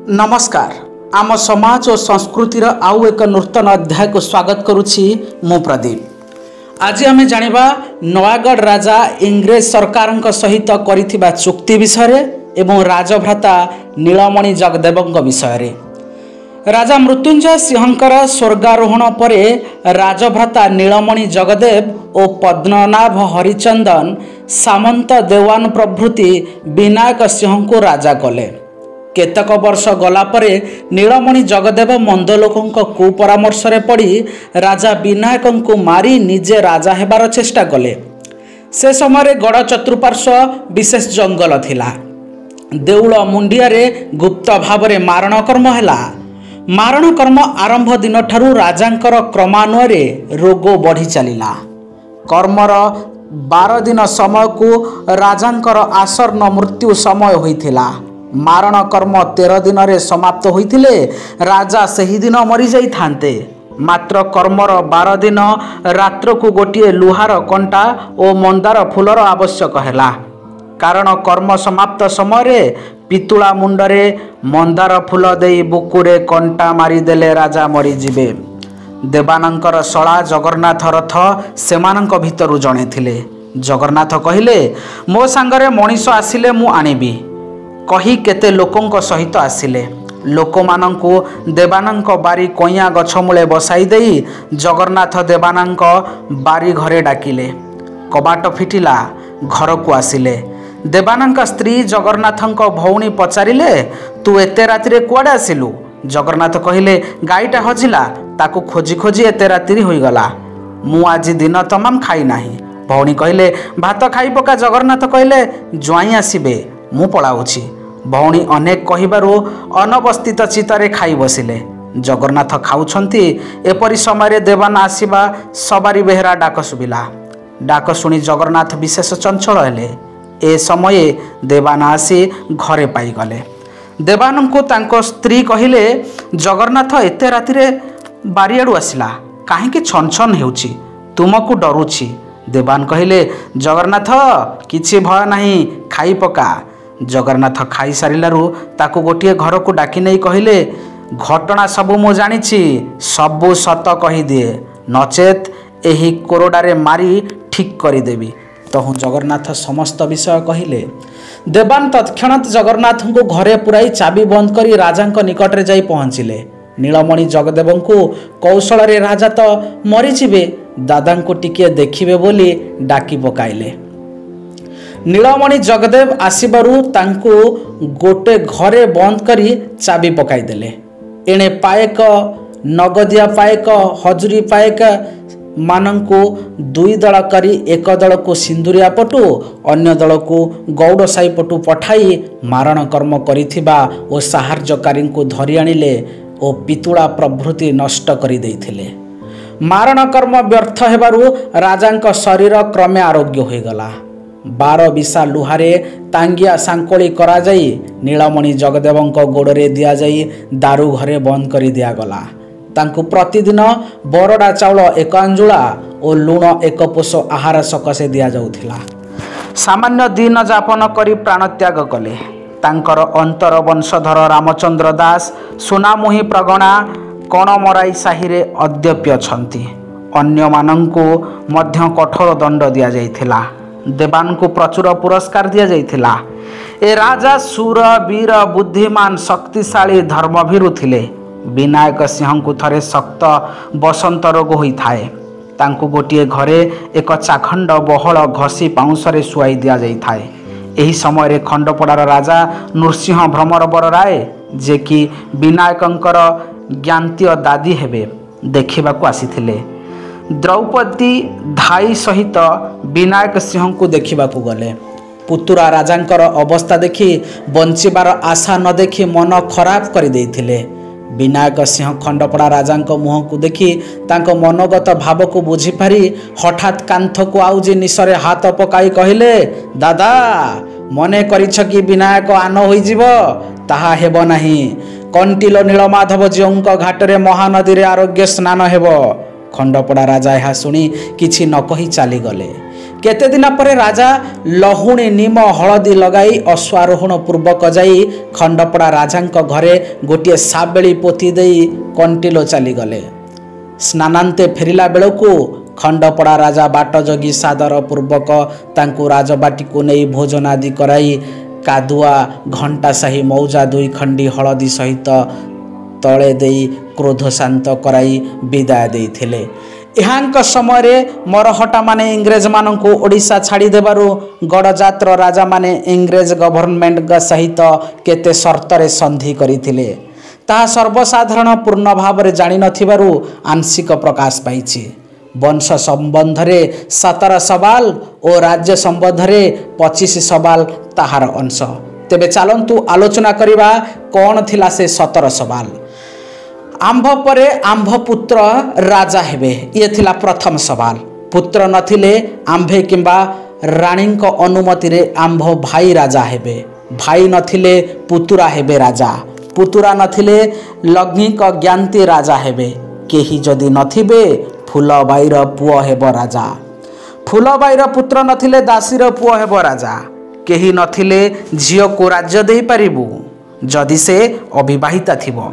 नमस्कार। आम समाज और संस्कृतिर आउ एक नूतन अध्याय को स्वागत करुछि मु प्रदीप। आज आम जानिबा नयागढ़ राजा इंग्रेज सरकार सहित करिथिबा चुक्ति विषय एवं राजभ्राता नीलमणि जगदेव विषय। राजा मृत्युंजय सिंहकर स्वर्गारोहण पर राजभ्राता नीलमणि जगदेव और पद्मनाभ हरिचंदन सामंत देवान प्रभृति विनायक सिंह को राजा कले। केतक वर्ष गला परे नीलमणि जगदेव मंद लोकों कुपरामर्श पड़ी राजा विनायक को मारी निजे राजा हेबार चेष्टा कले। से समय गड़ चतुर्पार्श्व विशेष जंगल थिला। देउल मुंडिया गुप्त भाव मारण कर्म हैला। मारण कर्म आरंभ दिन ठारू राजांकर क्रमान्वये रोग बढ़ी चलिला। कर्मर 12 दिन समय को राजांकर आसन्न मृत्यु समय होइथिला। मारण कर्म 13 दिन रे समाप्त होइथिले राजा सही दिन मरी जाई थांते। मात्र कर्मर 12 दिन रात्र को गोटे लुहार कंटा और मंदार फूलर आवश्यक हैला। कारण कर्म समाप्त समय पितुला मुंडरे मंदार फूल देई बुकुरे कंटा मारिदेले राजा मरीजिबे। देवानंकर शला जगन्नाथ रथ सेमानंक भितरु जणे थिले। जगन्नाथ कहिले मो सांगरे मनीष आसिले मु आनिबी कही केते लोकों सहित आसिले। लोक मानंकु देवानंक बारी कोइया गछ मूले बसाई देई जगन्नाथ देवानंक बारी घरे डाकिले। कबाट फिटिला घर को आसिले। देवानंक स्त्री जगन्नाथंक भौणी पचारिले तू एते रातिरे कुआडे आसिलु? जगन्नाथ कहिले गाईटा हजिला ताकू खोजी खोजी एते रातिरी होईगला। मु आज दिन तमाम खाई नाही। भौणी कहिले भात खाई पका। जगन्नाथ कहिले ज्वाई आसिबे मु पलाउछि। भौणी अनेक कहिबारु अनवस्थित चित्तरे खाई बसिले। जगन्नाथ खाउछंती एपरि समय देवान आसिबा सवारी बेहरा डाक सुबिला। डाक शुणी जगन्नाथ विशेष चंचल हेले। ए समय देवान आसी घरे पाई गले। देवान को तांको स्त्री कहिले जगन्नाथ एते रातिरे बारियाडू आसिला काहेकि छन छन हेउछि तुमको डरुछि। देवान कहिले जगन्नाथ किछि भय नाही खाई पका। जगन्नाथ खाई सारिलारु ताकू गोटे घर को डाकी नहीं कहिले घटना सबू मु जानिछि सबू सत कही दिए नचेत एही कोरोडारे मारी ठीक करिदेवी। तहु जगन्नाथ समस्त विषय कहिले। देवान तत्क्षणात जगन्नाथ को घरे पुराई चाबी बंद करी राजांक निकट रे जाई पहुँचिले। नीलमणि जगदेव को कौशल रे राजा तो मरीजिबे दादा को टिके देखिबे बोली डाकी पकाइले। नीलमणि जगदेव आसिबारु तांको गोटे घरे बंद करी चाबी पकाई देले। एणे पायक नगदिया पायक हजुरी पायक मानंको दुई दल करी एक दल को सिंदुरिया पटु अन्य दल को गौड़ साई पटु पठाई मारण कर्म करिथिबा ओ साहाय्यकारी को धरि आनिले ओ पितुला प्रभृति नष्ट करि देइथिले। मारण कर्म व्यर्थ हेबारु राजांक शरीर क्रमे आरोग्य होइगला। 12 बिसा लुहारे तांगिया सांकोली करा जाई नीलमणि जगदेवंक गोड़े दिया जाई दारू घरे बंद करी दिया गला। तांकु प्रतिदिन बरडा चाउल 1 अंजुला और लुण 1 पोष आहार सकसे दिया जाउथिला। सामान्य दिन जापन करी प्राणत्याग कले। तांकर अंतर वंशधर रामचंद्र दास सुनामुही प्रगणा कणमराई साहिरे अद्यप्य अछंती। अन्य मानंको मध्य कठोर दंड दिया जाइथिला। देवान को प्रचुर पुरस्कार दिया जाइथिला। ए राजा सुर वीर बुद्धिमान शक्तिशाली धर्मभीरु थिले। विनायक सिंह को थरे शक्त बसंत रोग होई थाए। तांको गोटिए घरे एक चाखंड बहल घसी पाउंसरे सुआई दिया जाई थाए। एही समय खंडपड़ार राजा नृसिंह भ्रमरवर राय जे कि विनायकंकर ज्ञान्तीय दादी हेबे देखिबा को आसीथिले। द्रौपदी धाई सहित विनायक सिंह को देखिबा को गले। पुतुरा राजांकर अवस्था देखि बंचिबार आशा न देखि मन खराब कर देइथिले। विनायक सिंह खंडपड़ा राजांक मुह को देखि तांको मनोगत भाव को बुझी पारी हठात कांथ को आउजी निशरे हाथ पकाई कहिले दादा मने करिछ कि विनायक आन होई जीव ताहा हेबो नाही। कंटिलो नीलमाधव जीवंक घाटरे महानदी रे आरोग्य स्नान हेबो। खंडपड़ा राजा यह शुणी किछि न कही चली गले। केते दिन पर राजा लहुणी निम हलदी लगाई अश्वारोहण पूर्वक जाई खंडपड़ा राजांक घरे गोटे साबेली पोती देई कंटिलो चलीगले। स्नानांते फेरिला बेलू खंडपड़ा राजा बाट जगी सादर पूर्वक तांकु राजबाटी को नहीं भोजन आदि कराई कादुआ घंटा साही मौजा दुई खंडी हलदी सहित तले देई क्रोध शांत कराई विदाय देइथिले। एहांक समय मरहटा माने इंग्रेज माननकु ओडिशा छाड़ी देबारु गडजातर राजा माने इंग्रेज गवर्नमेंट सहित केते शर्तरे संधि करिथिले ताहा सर्वसाधारण पूर्ण भाव में जानि नथिबारु आंशिक प्रकाश पाइछि। वंश संबंध रे 17 सवाल और राज्य संबंध रे 25 सवाल ताहार अंश। तेबे चलंतु आलोचना करिबा कौन थिला से 17 सवाल। आंभ परे आंभ पुत्र राजा हेबे ये थिला प्रथम सवाल। पुत्र नथिले आंभे किंबा रानी अनुमति रे आंभ भाई राजा हेबे। भाई नथिले पुतुरा हेबे राजा। पुतुरा नथिले लग्निक ज्ञानती राजा हेबे। केही जदि नथिबे फुलबाईर पुओ हेबो राजा। फुलबाईर पुत्र नथिले दासीर पुओ हेबो राजा। केही नथिले झियो को राज्य देई परिबु जदि से अविवाहिता थिबो।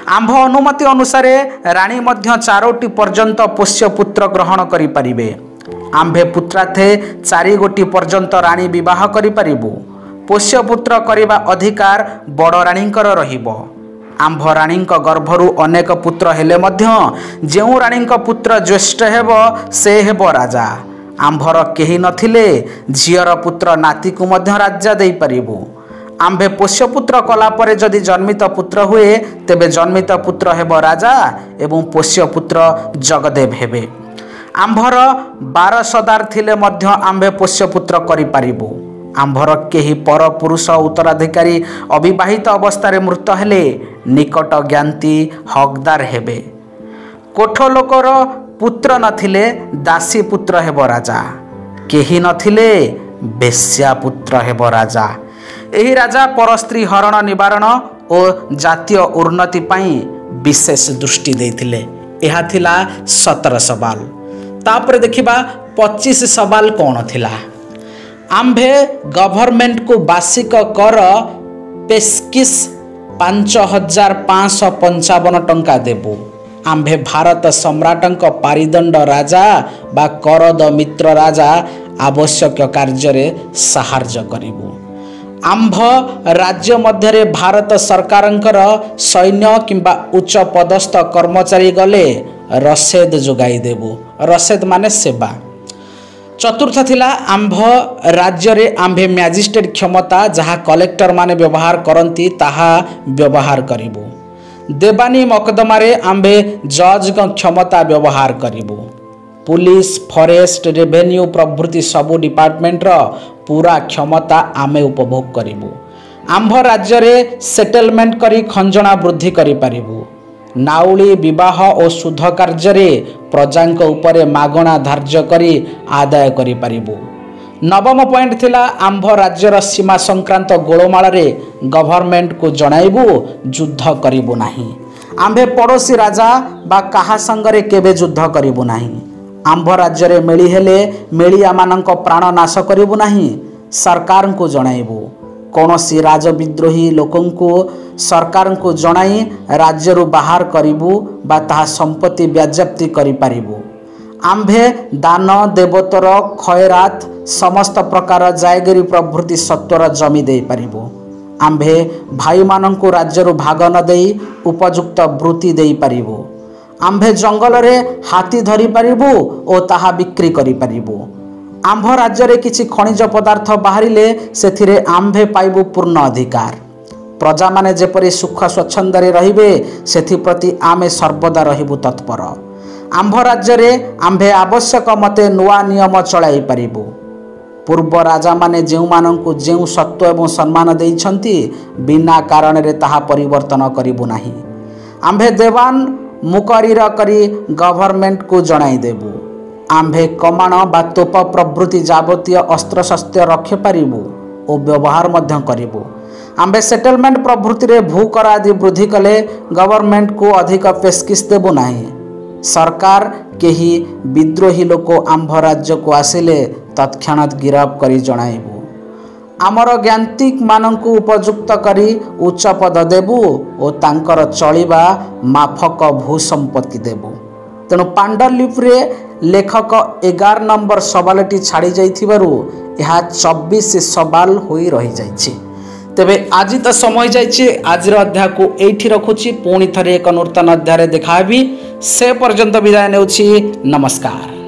आंभ अनुमति अनुसार रानी मध्य 4टी पर्यंत पोष्य पुत्र ग्रहण करि परिबे। आंभे पुत्राथे 4 गोटी पर्यंत रानी विवाह करि परिबु। पोष्य पुत्र करिबा अधिकार बड़ रानीकर रहिबो। आंभ रानीक गर्भरु अनेक पुत्र हेले मध्य जेउ रानीक पुत्र ज्येष्ठ हेबो से हेबो राजा। आंभर केही नथिले झियर पुत्र नाती को मध्य राज्य देई परिबु। आंभे पोष्यपुत्र कलापर जदि जन्मित पुत्र हुए तेबे जन्मित पुत्र हेबो राजा एवं पोष्यपुत्र जगदेव हेबे। आंभर 12 सदार थिले मध्य आंभे पोष्यपुत्र करि पारिबु। आंभर केही पर पुरुष उत्तराधिकारी अविवाहित अवस्था मृत हेले निकट ज्ञानती हकदार हेबे। कोठ लोकर पुत्र नथिले दासी पुत्र हेबो राजा। केही नथिले बेश्या पुत्र हेबो राजा। एही राजा परस्त्री हरण निवारण और जातीय उन्नति पाई विशेष दृष्टि देथिले। एहा थिला 17 सवाल। तापर देखिबा 25 सवाल कौन थिला। आंभे गवर्नमेंट को वार्षिक कर पेस्किस 5555 टंका देबु। आंभे भारत सम्राटंक पारिदंड राजा बा करद मित्र राजा आवश्यक कार्य साहाय्य करिबु। आंभ राज्य मध्य भारत सरकारंकर सैन्य किंबा उच्च पदस्थ कर्मचारी गले रसेद जोगाई देबु। रसेद माने सेवा। चतुर्थ थिला आंभ राज्य रे आंभे मैजिस्ट्रेट क्षमता जहाँ कलेक्टर माने व्यवहार करती ताहा व्यवहार करिबु। देवानी मकदमा रे आंभे जज क्षमता व्यवहार करिबु। पुलिस फॉरेस्ट रेवेन्यू प्रभृति सबु डिपार्टमेंट रो पूरा क्षमता आमे उपभोग करिबु। आंभ राज्य रे सेटलमेंट करी खंजणा वृद्धि करि पारिबु। नाउली विवाह और शुद्ध कार्य रे प्रजांक उपरे मागणा धार्य करी आदाय करि पारिबु। नवम पॉइंट थिला आंभ राज्यर सीमा संक्रांत गोलमाल रे गवर्नमेंट को जणाइबु युद्ध करिबु नाही। आंभे पड़ोसी राजा बा काहा संगरे केबे युद्ध करिबु नाही। आंभ राज्य रे मेली हेले मेलिया मानक प्राण नाश करिबु नाही। सरकार को जणाइबु। कौनसी राजविद्रोही लोकंको सरकार को जणाई राज्यरु बाहर करिबु बा ताहा संपत्ति व्याज्याप्ति करि पारिबु। आंभे दान देवतर खयरात समस्त प्रकार जायगिरी प्रभृति सत्वर जमी दे पारिबु। आंभे भाई मानंकु राज्यरु भाग न देई उपयुक्त वृत्ति दे पारिबु। आंभे जंगल रे हाथी धरी पारिबु ओ ताहा बिक्री करि पारिबु। आंभ राज्य रे किछि खनिज पदार्थ बाहरिले सेथिरे आंभे पाइबु पूर्ण अधिकार। प्रजा माने जेपरि सुख स्वच्छंदरे रहिबे सेथि प्रति आमे सर्वदा रहिबु तत्पर। आंभ राज्य रे आंभे आवश्यक मते नुआ नियम चलाई पारिबु। पूर्व राजा माने जेउ मानंकु जेउ सत्व एवं सम्मान देइछंती बिना कारण रे ताहा परिवर्तन करिबु नाही। आंभे देवान मुकरीर करी गवर्नमेंट को जणाई देबु। आंभे कमाण बा तोप प्रभृति जावतीय अस्त्र शस्त्र रखे पारिबु और व्यवहार मध्य करिबु। आंभे सेटलमेंट प्रभृति रे भूकर आदि वृद्धि कले गवर्नमेंट को अधिक पेस्किस देबु नाही। सरकार केही विद्रोही लोक आंभ राज्य को आसिले तत्क्षणात गिरफ करी जणाइबु। आमर ज्ञान्तिक मानंकु उपयुक्त करी उच्च पद देबु ओ तांकर चलिबा माफक भूसंपत्ति देबु। तेणु पांडुलिपि लेखक 11 नंबर सवालटी छाड़ी जाइथिबारु यह 24 सवाल होई रही जाइछि। तेबे आज तो समय जाइछि, आज अध्याय को एठी रखुछि। पुणी थरे एक नूतन अध्याय देखाबी। से पर्यंत विदाय नेउछि। नमस्कार।